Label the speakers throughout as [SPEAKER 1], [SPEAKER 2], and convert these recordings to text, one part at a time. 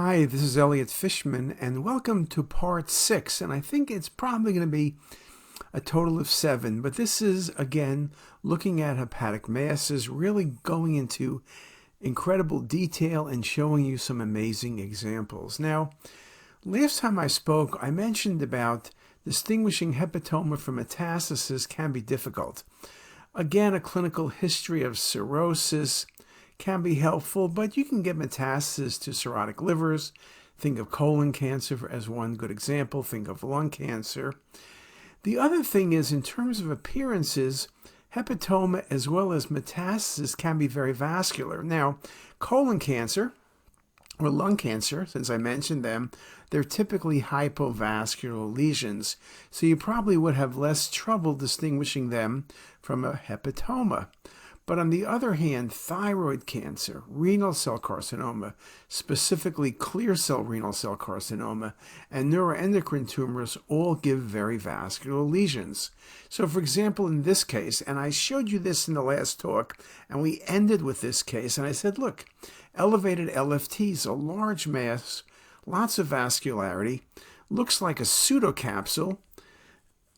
[SPEAKER 1] Hi, this is Elliot Fishman, and welcome to part 6. And I think it's probably going to be a total of 7, but this is, again, looking at hepatic masses, really going into incredible detail and showing you some amazing examples. Now, last time I spoke, I mentioned about distinguishing hepatoma from metastasis can be difficult. Again, a clinical history of cirrhosis can be helpful, but you can get metastasis to cirrhotic livers. Think of colon cancer as one good example. Think of lung cancer. The other thing is, in terms of appearances, hepatoma as well as metastasis can be very vascular. Now, colon cancer or lung cancer, since I mentioned them, they're typically hypovascular lesions, so you probably would have less trouble distinguishing them from a hepatoma. But on the other hand, thyroid cancer, renal cell carcinoma, specifically clear cell renal cell carcinoma, and neuroendocrine tumors all give very vascular lesions. So for example, in this case, and I showed you this in the last talk, and we ended with this case, and I said, look, elevated LFTs, a large mass, lots of vascularity, looks like a pseudocapsule.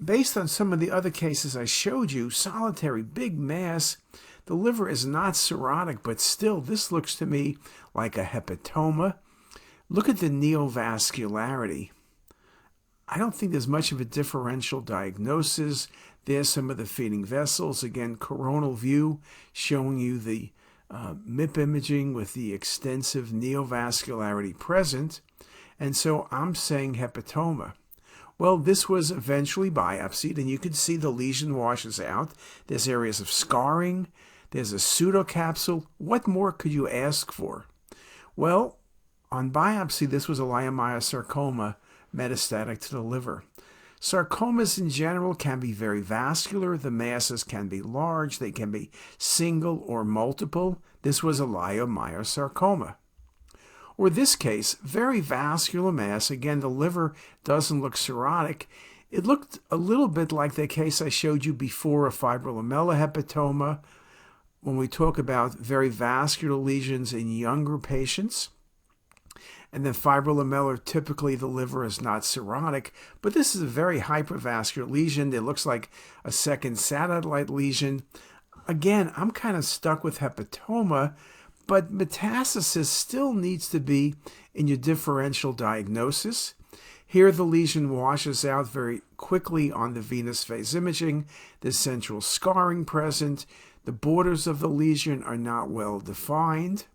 [SPEAKER 1] Based on some of the other cases I showed you, solitary, big mass. The liver is not cirrhotic, but still, this looks to me like a hepatoma. Look at the neovascularity. I don't think there's much of a differential diagnosis. There's some of the feeding vessels. Again, coronal view showing you the MIP imaging with the extensive neovascularity present. And so I'm saying hepatoma. Well, this was eventually biopsied, and you can see the lesion washes out. There's areas of scarring. There's a pseudocapsule. What more could you ask for? Well, on biopsy, this was a leiomyosarcoma metastatic to the liver. Sarcomas in general can be very vascular. The masses can be large. They can be single or multiple. This was a leiomyosarcoma. Or this case, very vascular mass. Again, the liver doesn't look cirrhotic. It looked a little bit like the case I showed you before, a fibrolamellar hepatoma, when we talk about very vascular lesions in younger patients. And then fibrolamellar, typically the liver is not cirrhotic, but this is a very hypervascular lesion. It looks like a second satellite lesion. Again, I'm kind of stuck with hepatoma, but metastasis still needs to be in your differential diagnosis. Here the lesion washes out very quickly on the venous phase imaging. There's central scarring present. The borders of the lesion are not well defined.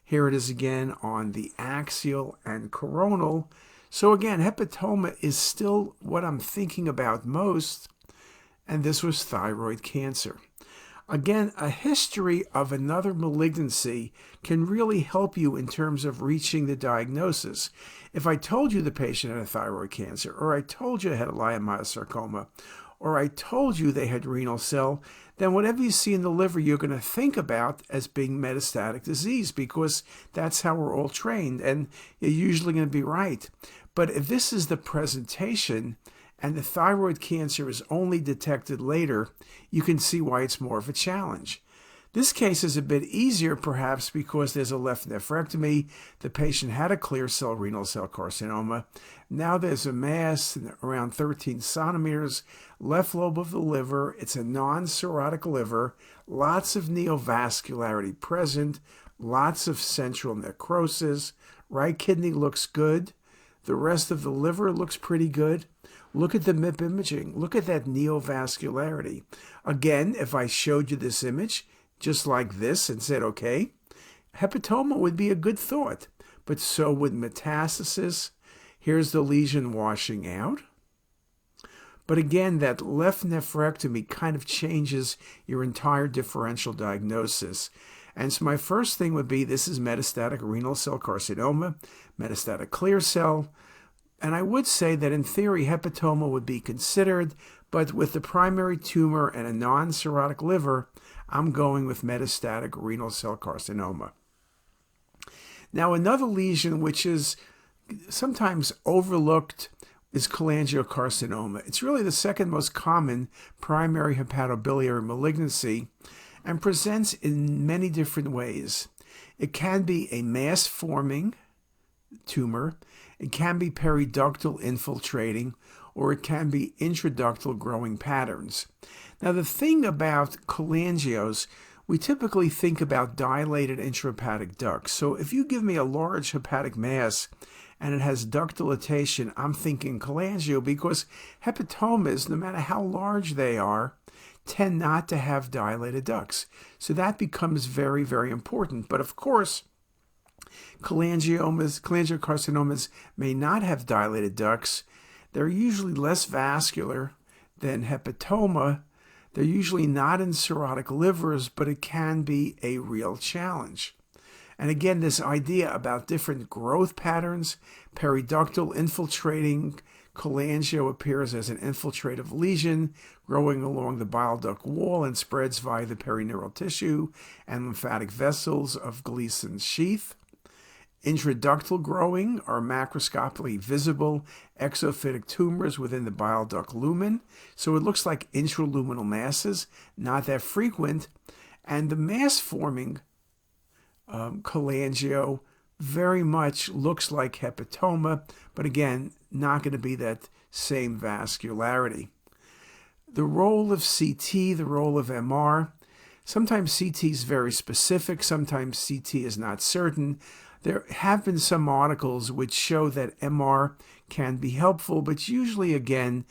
[SPEAKER 1] Here it is again on the axial and coronal. So again, hepatoma is still what I'm thinking about most, and this was thyroid cancer. Again, a history of another malignancy can really help you in terms of reaching the diagnosis. If I told you the patient had a thyroid cancer, or I told you they had a leiomyosarcoma, or I told you they had renal cell, then whatever you see in the liver, you're going to think about as being metastatic disease, because that's how we're all trained, and you're usually going to be right. But if this is the presentation, and the thyroid cancer is only detected later, you can see why it's more of a challenge. This case is a bit easier, perhaps, because there's a left nephrectomy. The patient had a clear cell renal cell carcinoma. Now there's a mass around 13 centimeters, left lobe of the liver. It's a non-cirrhotic liver, lots of neovascularity present, lots of central necrosis. Right kidney looks good. The rest of the liver looks pretty good. Look at the MIP imaging. Look at that neovascularity. Again, if I showed you this image, just like this, and said, okay, hepatoma would be a good thought, but so would metastasis. Here's the lesion washing out. But again, that left nephrectomy kind of changes your entire differential diagnosis. And so my first thing would be, this is metastatic renal cell carcinoma, metastatic clear cell. And I would say that in theory, hepatoma would be considered, but with the primary tumor and a non-cirrhotic liver, I'm going with metastatic renal cell carcinoma. Now, another lesion which is sometimes overlooked is cholangiocarcinoma. It's really the second most common primary hepatobiliary malignancy and presents in many different ways. It can be a mass forming tumor. It can be periductal infiltrating, or it can be intraductal growing patterns. Now, the thing about cholangios, we typically think about dilated intrahepatic ducts. So if you give me a large hepatic mass and it has duct dilatation, I'm thinking cholangio, because hepatomas, no matter how large they are, tend not to have dilated ducts. So that becomes very, very important. But of course, cholangiocarcinomas may not have dilated ducts. They're usually less vascular than hepatoma. They're usually not in cirrhotic livers, but it can be a real challenge. And again, this idea about different growth patterns, periductal infiltrating cholangio appears as an infiltrative lesion growing along the bile duct wall and spreads via the perineural tissue and lymphatic vessels of Gleason's sheath. Intraductal growing are macroscopically visible exophytic tumors within the bile duct lumen. So it looks like intraluminal masses, not that frequent. And the mass-forming cholangio very much looks like hepatoma, but again, not going to be that same vascularity. The role of CT, the role of MR, sometimes CT is very specific, sometimes CT is not certain. There have been some articles which show that MR can be helpful, but usually, again,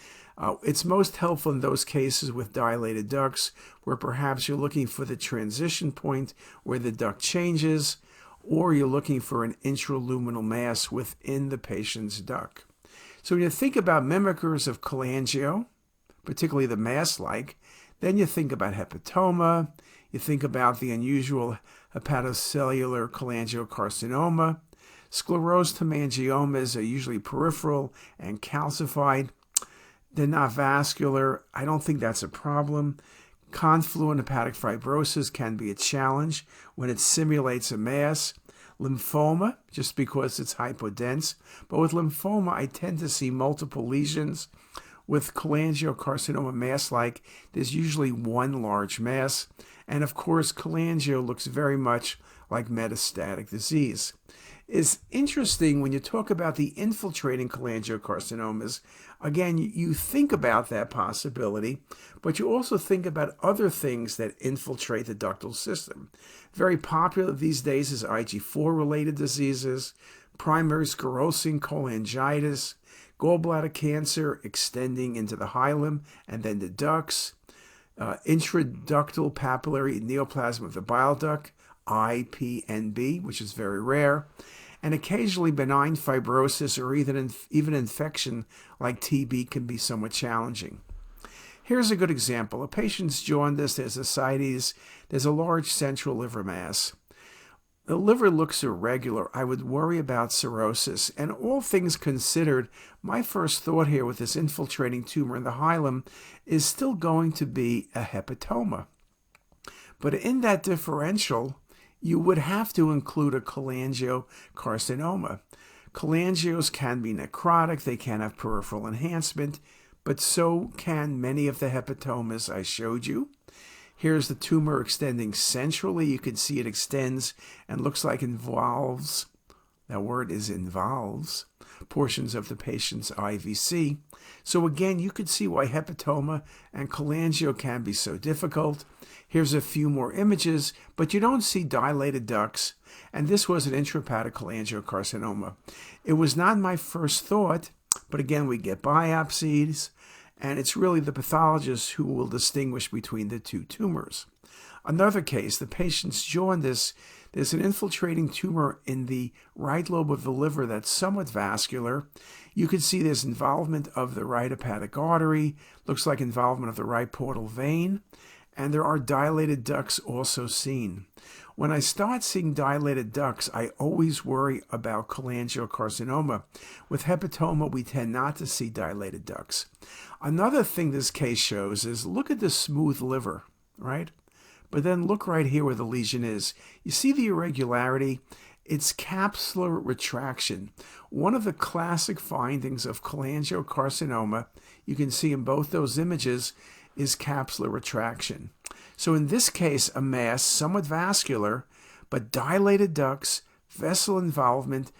[SPEAKER 1] it's most helpful in those cases with dilated ducts, where perhaps you're looking for the transition point where the duct changes, or you're looking for an intraluminal mass within the patient's duct. So when you think about mimickers of cholangio, particularly the mass-like, then you think about hepatoma, you think about the unusual hepatocellular cholangiocarcinoma. Sclerosed hemangiomas are usually peripheral and calcified. They're not vascular. I don't think that's a problem. Confluent hepatic fibrosis can be a challenge when it simulates a mass. Lymphoma, just because it's hypodense. But with lymphoma, I tend to see multiple lesions. With cholangiocarcinoma mass-like, there's usually one large mass. And of course, cholangio looks very much like metastatic disease. It's interesting when you talk about the infiltrating cholangiocarcinomas. Again, you think about that possibility, but you also think about other things that infiltrate the ductal system. Very popular these days is IgG4-related diseases, primary sclerosing cholangitis, gallbladder cancer extending into the hilum and then the ducts, intraductal papillary neoplasm of the bile duct, IPNB, which is very rare, and occasionally benign fibrosis or even infection like TB can be somewhat challenging. Here's a good example. A patient's jaundice, there's ascites, there's a large central liver mass. The liver looks irregular. I would worry about cirrhosis. And all things considered, my first thought here with this infiltrating tumor in the hilum is still going to be a hepatoma. But in that differential, you would have to include a cholangiocarcinoma. Cholangios can be necrotic, they can have peripheral enhancement, but so can many of the hepatomas I showed you. Here's the tumor extending centrally. You can see it extends and looks like involves, that word is involves, portions of the patient's IVC. So again, you could see why hepatoma and cholangio can be so difficult. Here's a few more images, but you don't see dilated ducts, and this was an intrahepatic cholangiocarcinoma. It was not my first thought, but again, we get biopsies, and it's really the pathologist who will distinguish between the two tumors. Another case, the patient's jaundice, there's an infiltrating tumor in the right lobe of the liver that's somewhat vascular. You can see there's involvement of the right hepatic artery, looks like involvement of the right portal vein, and there are dilated ducts also seen. When I start seeing dilated ducts, I always worry about cholangiocarcinoma. With hepatoma, we tend not to see dilated ducts. Another thing this case shows is look at the smooth liver, right? But then look right here where the lesion is. You see the irregularity? It's capsular retraction. One of the classic findings of cholangiocarcinoma, you can see in both those images, is capsular retraction. So in this case, a mass, somewhat vascular, but dilated ducts, vessel involvement,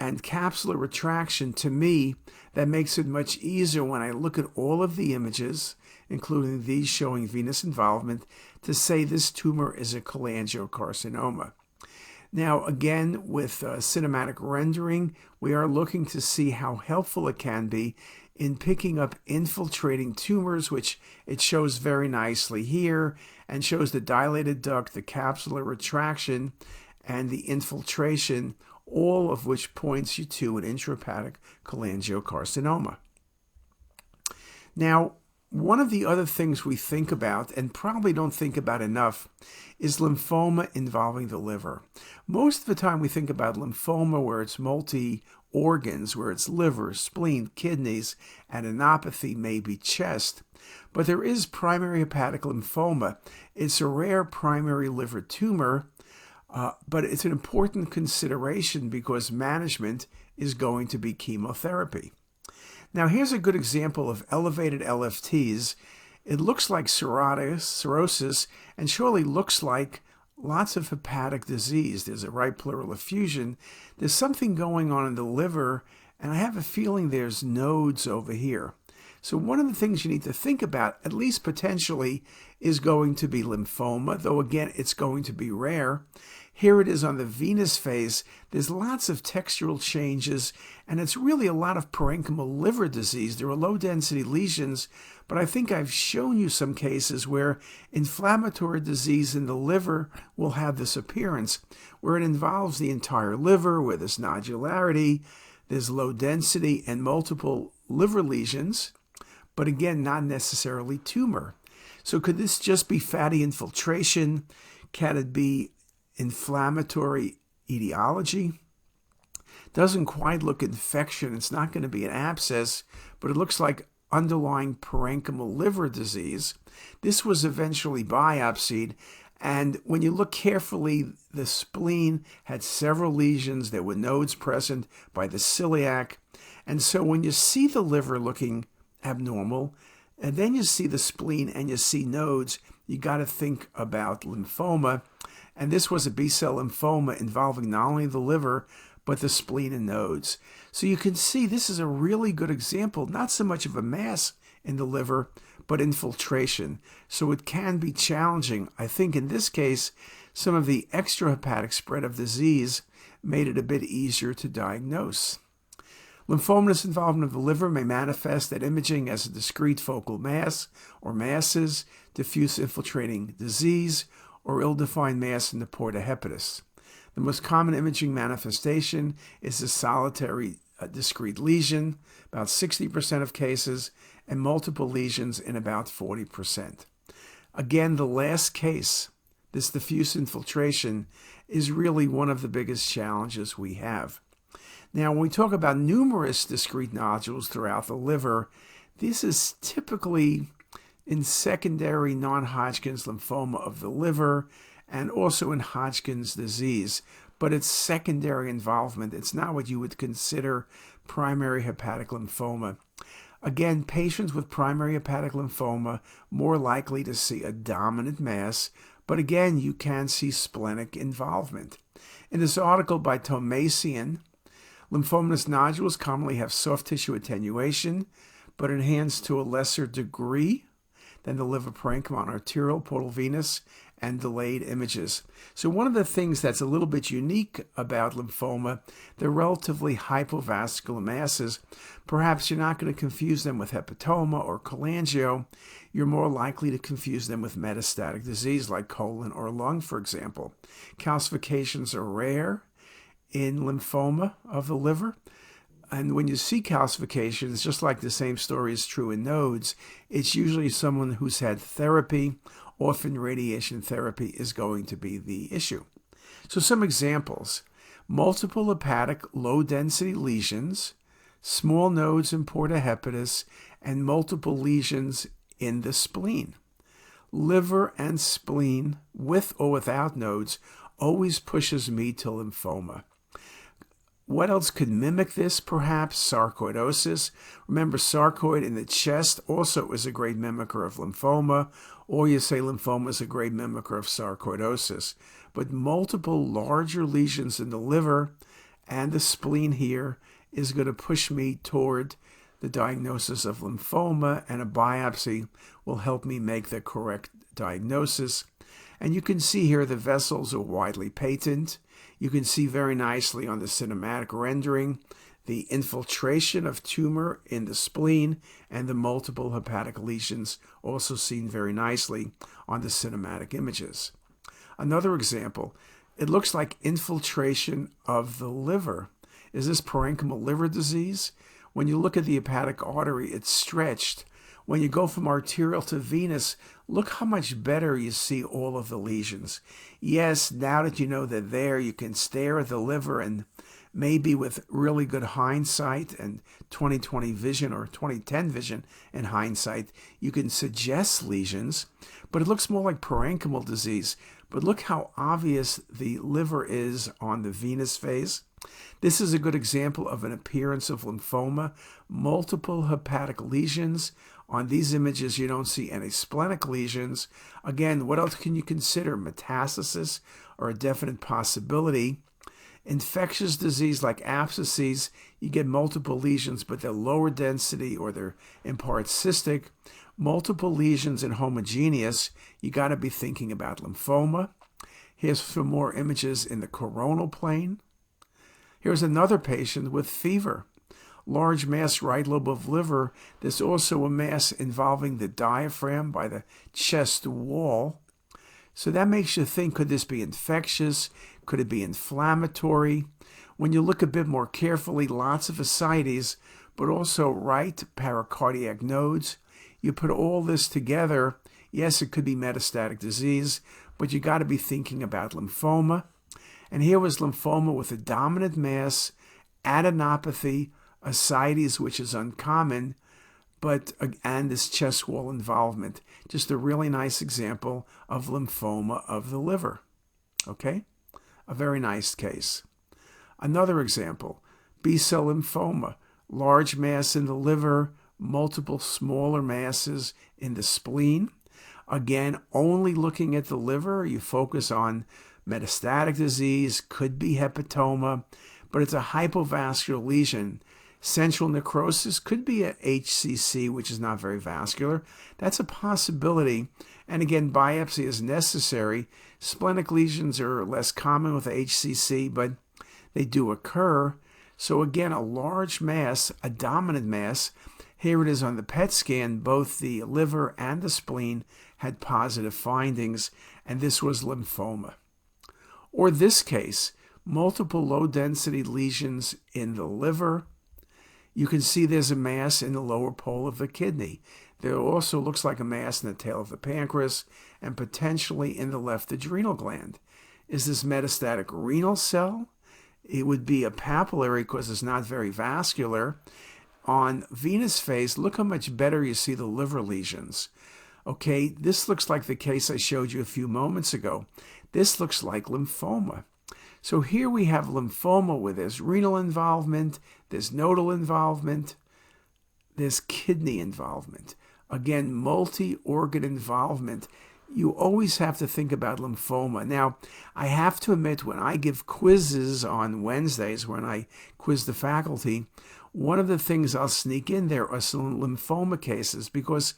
[SPEAKER 1] and capsular retraction, to me, that makes it much easier when I look at all of the images, including these showing venous involvement, to say this tumor is a cholangiocarcinoma. Now, again, with cinematic rendering, we are looking to see how helpful it can be in picking up infiltrating tumors, which it shows very nicely here, and shows the dilated duct, the capsular retraction, and the infiltration, all of which points you to an intrahepatic cholangiocarcinoma. Now, one of the other things we think about, and probably don't think about enough, is lymphoma involving the liver. Most of the time we think about lymphoma where it's multi-organs, where it's liver, spleen, kidneys, adenopathy, maybe chest. But there is primary hepatic lymphoma. It's a rare primary liver tumor, but it's an important consideration because management is going to be chemotherapy. Now, here's a good example of elevated LFTs. It looks like cirrhosis and surely looks like lots of hepatic disease. There's a right pleural effusion. There's something going on in the liver, and I have a feeling there's nodes over here. So one of the things you need to think about, at least potentially, is going to be lymphoma, though again, it's going to be rare. Here it is on the venous phase. There's lots of textural changes, and it's really a lot of parenchymal liver disease. There are low-density lesions, but I think I've shown you some cases where inflammatory disease in the liver will have this appearance, where it involves the entire liver, where there's nodularity, there's low density, and multiple liver lesions, but again, not necessarily tumor. So could this just be fatty infiltration? Can it be inflammatory etiology? Doesn't quite look infection. It's not going to be an abscess, but it looks like underlying parenchymal liver disease. This was eventually biopsied, and when you look carefully, the spleen had several lesions. There were nodes present by the celiac, and so when you see the liver looking abnormal, and then you see the spleen and you see nodes, you got to think about lymphoma. And this was a B-cell lymphoma involving not only the liver, but the spleen and nodes. So you can see this is a really good example, not so much of a mass in the liver, but infiltration. So it can be challenging. I think in this case, some of the extrahepatic spread of disease made it a bit easier to diagnose. Lymphomatous involvement of the liver may manifest at imaging as a discrete focal mass or masses, diffuse infiltrating disease, or ill-defined mass in the porta hepatis. The most common imaging manifestation is a solitary discrete lesion, about 60% of cases, and multiple lesions in about 40%. Again, the last case, this diffuse infiltration, is really one of the biggest challenges we have. Now, when we talk about numerous discrete nodules throughout the liver, this is typically in secondary non-Hodgkin's lymphoma of the liver and also in Hodgkin's disease, but it's secondary involvement. It's not what you would consider primary hepatic lymphoma. Again, patients with primary hepatic lymphoma more likely to see a dominant mass, but again, you can see splenic involvement. In this article by Tomasian, lymphomatous nodules commonly have soft tissue attenuation, but enhanced to a lesser degree than the liver parenchyma on arterial, portal venous, and delayed images. So one of the things that's a little bit unique about lymphoma, they're relatively hypovascular masses. Perhaps you're not going to confuse them with hepatoma or cholangio. You're more likely to confuse them with metastatic disease like colon or lung, for example. Calcifications are rare in lymphoma of the liver. And when you see calcifications, just like the same story is true in nodes, it's usually someone who's had therapy. Often radiation therapy is going to be the issue. So some examples: multiple hepatic low-density lesions, small nodes in porta hepatis, and multiple lesions in the spleen. Liver and spleen, with or without nodes, always pushes me to lymphoma. What else could mimic this? Perhaps sarcoidosis. Remember, sarcoid in the chest also is a great mimicker of lymphoma, or you say lymphoma is a great mimicker of sarcoidosis. But multiple larger lesions in the liver And the spleen here is going to push me toward the diagnosis of lymphoma, and a biopsy will help me make the correct diagnosis. And you can see here the vessels are widely patent. You can see very nicely on the cinematic rendering the infiltration of tumor in the spleen and the multiple hepatic lesions, also seen very nicely on the cinematic images. Another example, it looks like infiltration of the liver. Is this parenchymal liver disease? When you look at the hepatic artery, it's stretched. When you go from arterial to venous, look how much better you see all of the lesions. Yes, now that you know they're there, you can stare at the liver, and maybe with really good hindsight and 20/20 vision or 20/10 vision in hindsight, you can suggest lesions, but it looks more like parenchymal disease. But look how obvious the liver is on the venous phase. This is a good example of an appearance of lymphoma, multiple hepatic lesions. On these images, you don't see any splenic lesions. Again, what else can you consider? Metastasis or a definite possibility. Infectious disease like abscesses, you get multiple lesions, but they're lower density or they're in part cystic. Multiple lesions and homogeneous, you got to be thinking about lymphoma. Here's some more images in the coronal plane. Here's another patient with fever. Large mass right lobe of liver. There's also a mass involving the diaphragm by the chest wall. So that makes you think, could this be infectious? Could it be inflammatory? When you look a bit more carefully, lots of ascites, but also right pericardiac nodes. You put all this together, yes, it could be metastatic disease, but you got to be thinking about lymphoma. And here was lymphoma with a dominant mass, adenopathy, ascites, which is uncommon, and this chest wall involvement. Just a really nice example of lymphoma of the liver. Okay? A very nice case. Another example, B-cell lymphoma, large mass in the liver, multiple smaller masses in the spleen. Again, only looking at the liver, you focus on metastatic disease, could be hepatoma, but it's a hypovascular lesion. Central necrosis could be a HCC, which is not very vascular. That's a possibility. And again, biopsy is necessary. Splenic lesions are less common with HCC, but they do occur. So again, a large mass, a dominant mass. Here it is on the PET scan. Both the liver and the spleen had positive findings, and this was lymphoma. Or this case, multiple low-density lesions in the liver. You can see there's a mass in the lower pole of the kidney. There also looks like a mass in the tail of the pancreas and potentially in the left adrenal gland. Is this metastatic renal cell? It would be a papillary because it's not very vascular. On venous phase, look how much better you see the liver lesions. Okay, this looks like the case I showed you a few moments ago. This looks like lymphoma. So here we have lymphoma where there's renal involvement, there's nodal involvement, there's kidney involvement. Again, multi-organ involvement. You always have to think about lymphoma. Now, I have to admit, when I give quizzes on Wednesdays, when I quiz the faculty, one of the things I'll sneak in there are some lymphoma cases, because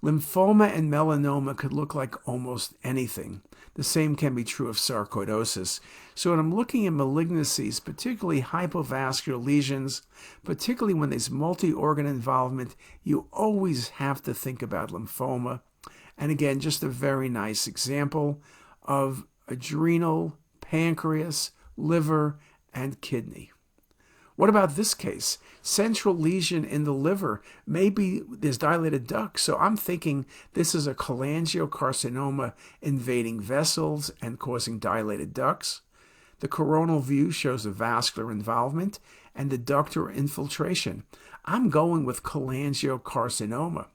[SPEAKER 1] lymphoma and melanoma could look like almost anything. The same can be true of sarcoidosis. So when I'm looking at malignancies, particularly hypovascular lesions, particularly when there's multi-organ involvement, you always have to think about lymphoma. And again, just a very nice example of adrenal, pancreas, liver, and kidney. What about this case? Central lesion in the liver. Maybe there's dilated duct. So I'm thinking this is a cholangiocarcinoma invading vessels and causing dilated ducts. The coronal view shows a vascular involvement and the ductal infiltration. I'm going with cholangiocarcinoma.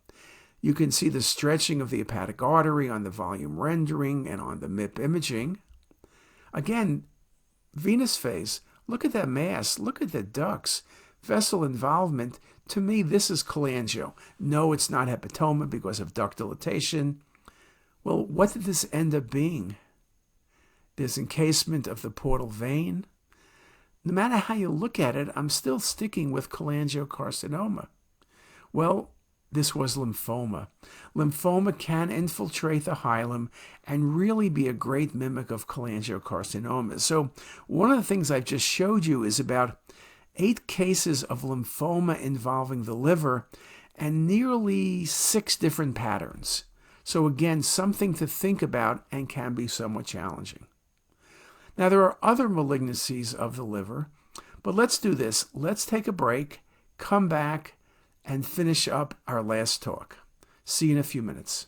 [SPEAKER 1] You can see the stretching of the hepatic artery on the volume rendering and on the MIP imaging. Again, venous phase. Look at that mass. Look at the ducts. Vessel involvement. To me, this is cholangio. No, it's not hepatoma because of duct dilatation. Well, what did this end up being? There's encasement of the portal vein. no matter how you look at it, I'm still sticking with cholangiocarcinoma. Well, this was lymphoma. Lymphoma can infiltrate the hilum and really be a great mimic of cholangiocarcinoma. So one of the things I've just showed you is about 8 cases of lymphoma involving the liver and nearly 6 different patterns. So again, something to think about and can be somewhat challenging. Now, there are other malignancies of the liver, but let's do this. Let's take a break, come back, and finish up our last talk. See you in a few minutes.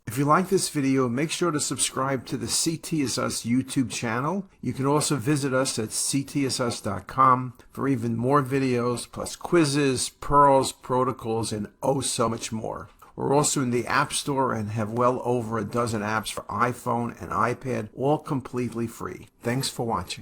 [SPEAKER 1] If you like this video, make sure to subscribe to the CTisus YouTube channel. You can also visit us at ctisus.com for even more videos, plus quizzes, pearls, protocols, and oh so much more. We're also in the App Store and have well over a dozen apps for iPhone and iPad, all completely free. Thanks for watching.